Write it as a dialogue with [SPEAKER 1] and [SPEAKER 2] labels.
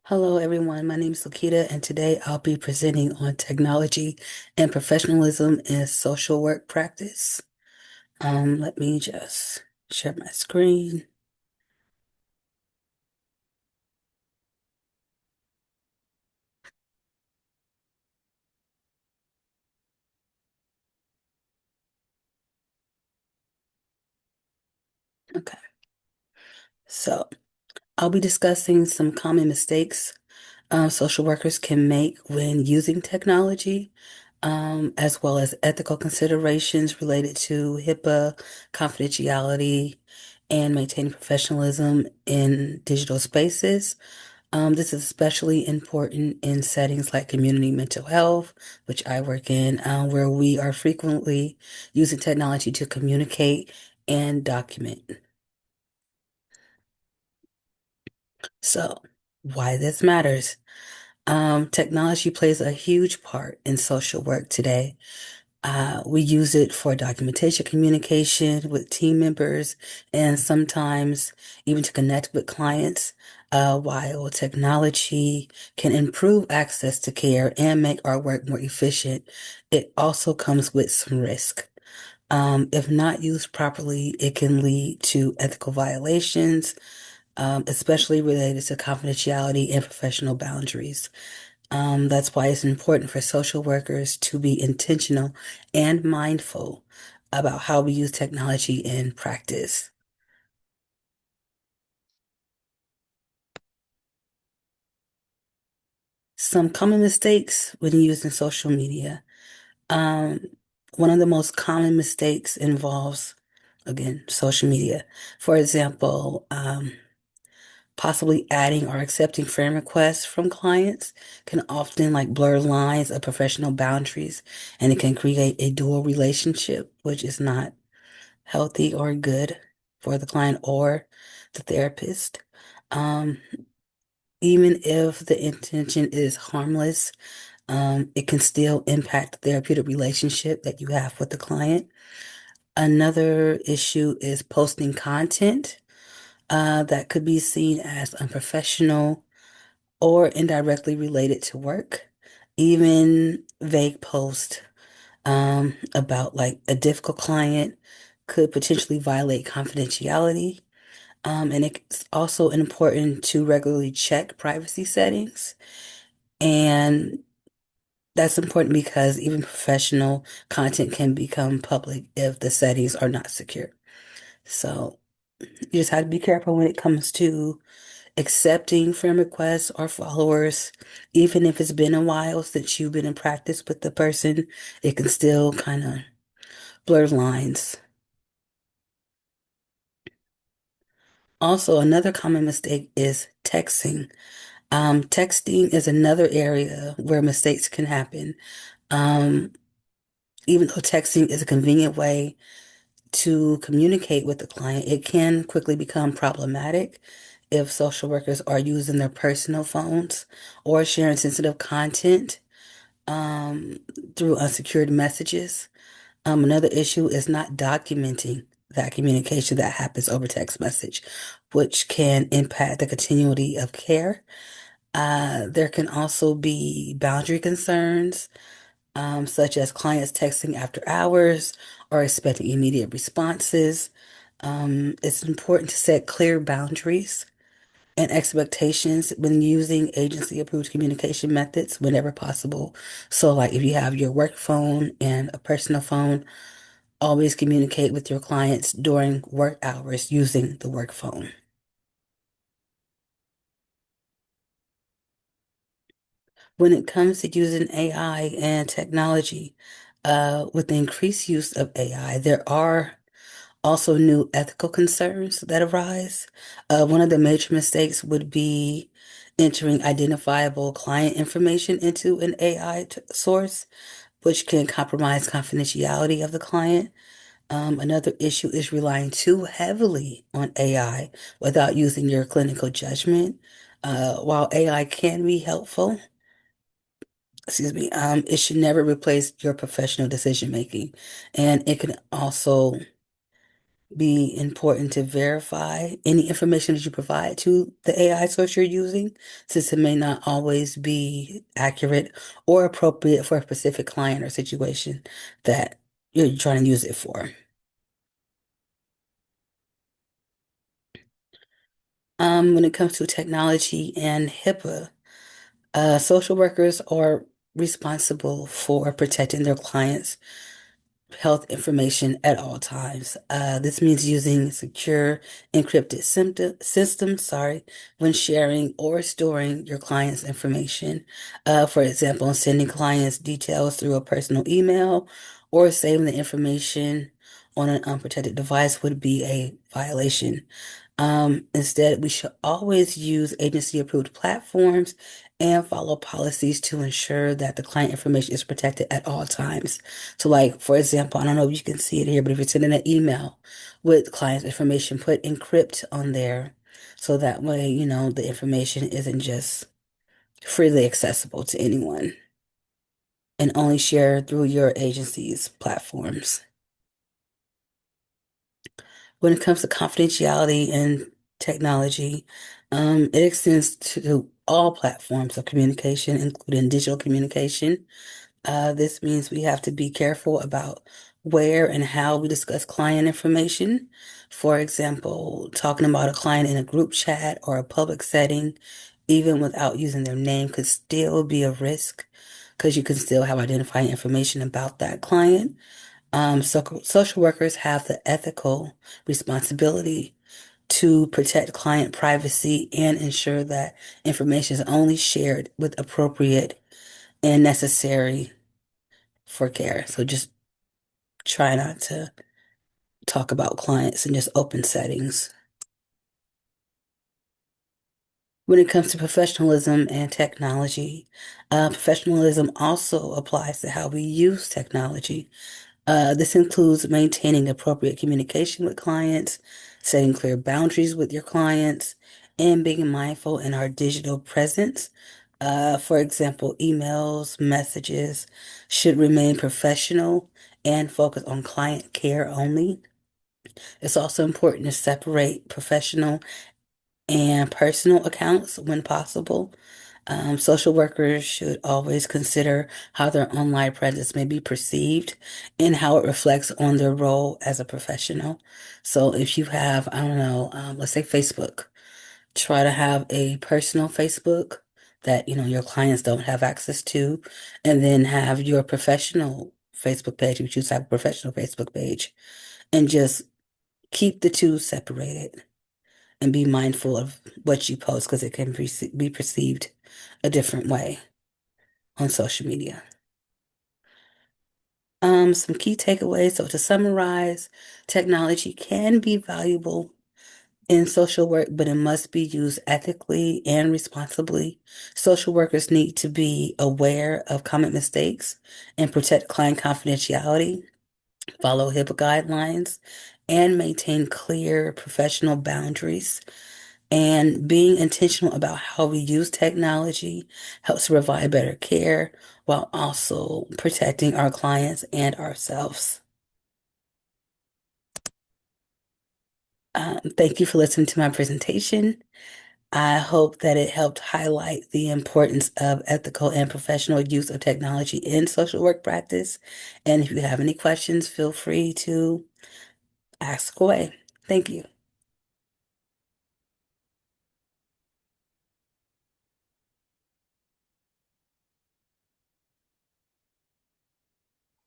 [SPEAKER 1] Hello, everyone. My name is Lakita, and today I'll be presenting on technology and professionalism in social work practice. Let me just share my screen. Okay, so I'll be discussing some common mistakes social workers can make when using technology, as well as ethical considerations related to HIPAA, confidentiality, and maintaining professionalism in digital spaces. This is especially important in settings like community mental health, which I work in, where we are frequently using technology to communicate and document. So, why this matters? Technology plays a huge part in social work today. We use it for documentation, communication with team members, and sometimes even to connect with clients. While technology can improve access to care and make our work more efficient, it also comes with some risk. If not used properly, it can lead to ethical violations, especially related to confidentiality and professional boundaries. That's why it's important for social workers to be intentional and mindful about how we use technology in practice. Some common mistakes when using social media. Um, One of the most common mistakes involves, again, social media. For example, possibly adding or accepting friend requests from clients can often like blur lines of professional boundaries, and it can create a dual relationship, which is not healthy or good for the client or the therapist. Um, Even if the intention is harmless, it can still impact the therapeutic relationship that you have with the client. Another issue is posting content that could be seen as unprofessional or indirectly related to work. Even vague posts about like a difficult client could potentially violate confidentiality. And it's also important to regularly check privacy settings. And that's important because even professional content can become public if the settings are not secure. So you just have to be careful when it comes to accepting friend requests or followers. Even if it's been a while since you've been in practice with the person, it can still kind of blur lines. Also, another common mistake is texting. Texting is another area where mistakes can happen. Um, Even though texting is a convenient way to communicate with the client, it can quickly become problematic if social workers are using their personal phones or sharing sensitive content um, through unsecured messages. Another issue is not documenting that communication that happens over text message, which can impact the continuity of care. There can also be boundary concerns, such as clients texting after hours or expecting immediate responses. It's important to set clear boundaries and expectations when using agency-approved communication methods whenever possible. So, like if you have your work phone and a personal phone, always communicate with your clients during work hours using the work phone. When it comes to using AI and technology, with the increased use of AI, there are also new ethical concerns that arise. One of the major mistakes would be entering identifiable client information into an AI source, which can compromise confidentiality of the client. Another issue is relying too heavily on AI without using your clinical judgment. While AI can be helpful, excuse me, it should never replace your professional decision making. And it can also be important to verify any information that you provide to the AI source you're using, since it may not always be accurate or appropriate for a specific client or situation that you're trying to use it for. When it comes to technology and HIPAA, social workers are responsible for protecting their clients' health information at all times. This means using secure encrypted systems, when sharing or storing your client's information. For example, sending clients details through a personal email or saving the information on an unprotected device would be a violation. Instead, we should always use agency-approved platforms and follow policies to ensure that the client information is protected at all times. So, like, for example, I don't know if you can see it here, but if you're sending an email with client information, put encrypt on there. So that way, the information isn't just freely accessible to anyone and only share through your agency's platforms. When it comes to confidentiality and technology, it extends to all platforms of communication, including digital communication. This means we have to be careful about where and how we discuss client information. For example, talking about a client in a group chat or a public setting, even without using their name, could still be a risk because you can still have identifying information about that client. Social workers have the ethical responsibility to protect client privacy and ensure that information is only shared with appropriate and necessary for care. So just try not to talk about clients in just open settings. When it comes to professionalism and technology, professionalism also applies to how we use technology. This includes maintaining appropriate communication with clients, setting clear boundaries with your clients, and being mindful in our digital presence. For example, emails, messages should remain professional and focus on client care only. It's also important to separate professional and personal accounts when possible. Social workers should always consider how their online presence may be perceived and how it reflects on their role as a professional. So if you have, I don't know, let's say Facebook, try to have a personal Facebook that, your clients don't have access to, and then have your professional Facebook page, if you choose to have a professional Facebook page, and just keep the two separated and be mindful of what you post because it can be perceived a different way on social media. Some key takeaways. So to summarize, technology can be valuable in social work, but it must be used ethically and responsibly. Social workers need to be aware of common mistakes and protect client confidentiality, follow HIPAA guidelines, and maintain clear professional boundaries. And being intentional about how we use technology helps provide better care while also protecting our clients and ourselves. Thank you for listening to my presentation. I hope that it helped highlight the importance of ethical and professional use of technology in social work practice. And if you have any questions, feel free to ask away. Thank you.